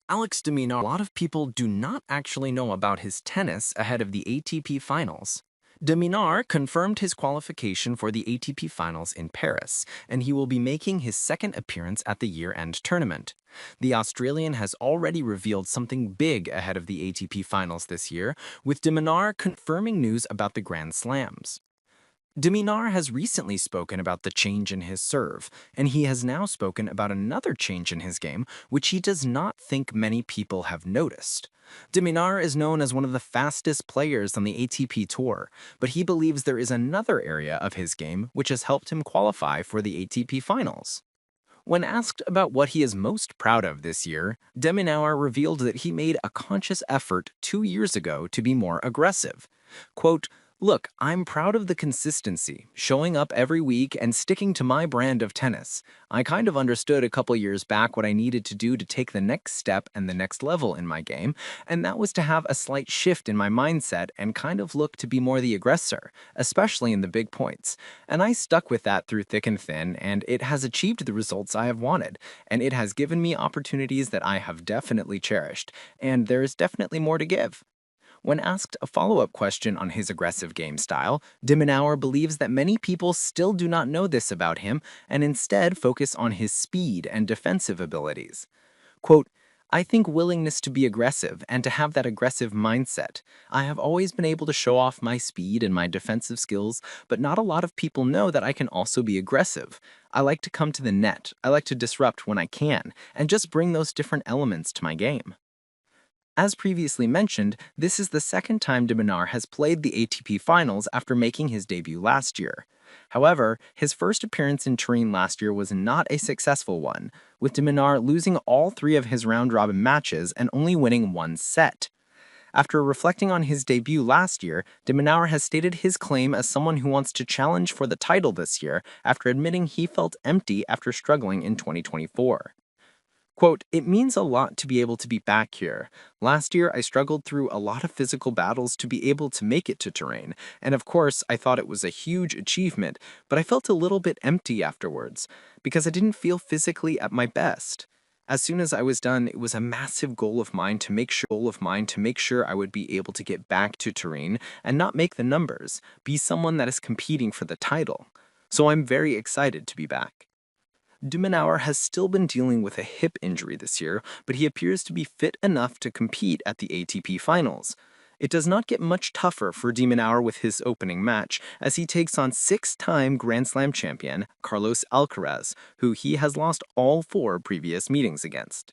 Alex de Minaur, a lot of people do not actually know about his tennis ahead of the ATP Finals. De Minaur confirmed his qualification for the ATP Finals in Paris, and he will be making his second appearance at the year-end tournament. The Australian has already revealed something big ahead of the ATP Finals this year, with de Minaur confirming news about the Grand Slams. De Minaur has recently spoken about the change in his serve, and he has now spoken about another change in his game, which he does not think many people have noticed. De Minaur is known as one of the fastest players on the ATP Tour, but he believes there is another area of his game which has helped him qualify for the ATP Finals. When asked about what he is most proud of this year, de Minaur revealed that he made a conscious effort 2 years ago to be more aggressive. Quote, "Look, I'm proud of the consistency, showing up every week and sticking to my brand of tennis. I kind of understood a couple years back what I needed to do to take the next step and the next level in my game, and that was to have a slight shift in my mindset and kind of look to be more the aggressor, especially in the big points. And I stuck with that through thick and thin, and it has achieved the results I have wanted, and it has given me opportunities that I have definitely cherished, and there is definitely more to give." When asked a follow-up question on his aggressive game style, de Minaur believes that many people still do not know this about him and instead focus on his speed and defensive abilities. Quote, "I think willingness to be aggressive and to have that aggressive mindset. I have always been able to show off my speed and my defensive skills, but not a lot of people know that I can also be aggressive. I like to come to the net, I like to disrupt when I can, and just bring those different elements to my game." As previously mentioned, this is the second time de Minaur has played the ATP Finals after making his debut last year. However, his first appearance in Turin last year was not a successful one, with de Minaur losing all three of his round-robin matches and only winning one set. After reflecting on his debut last year, de Minaur has stated his claim as someone who wants to challenge for the title this year after admitting he felt empty after struggling in 2024. Quote, "It means a lot to be able to be back here. Last year, I struggled through a lot of physical battles to be able to make it to Terrain, and of course, I thought it was a huge achievement, but I felt a little bit empty afterwards, because I didn't feel physically at my best. As soon as I was done, it was a massive goal of mine to make sure I would be able to get back to Terrain and not make the numbers, be someone that is competing for the title. So I'm very excited to be back." De Minaur has still been dealing with a hip injury this year, but he appears to be fit enough to compete at the ATP Finals. It does not get much tougher for de Minaur with his opening match, as he takes on six-time Grand Slam champion Carlos Alcaraz, who he has lost all four previous meetings against.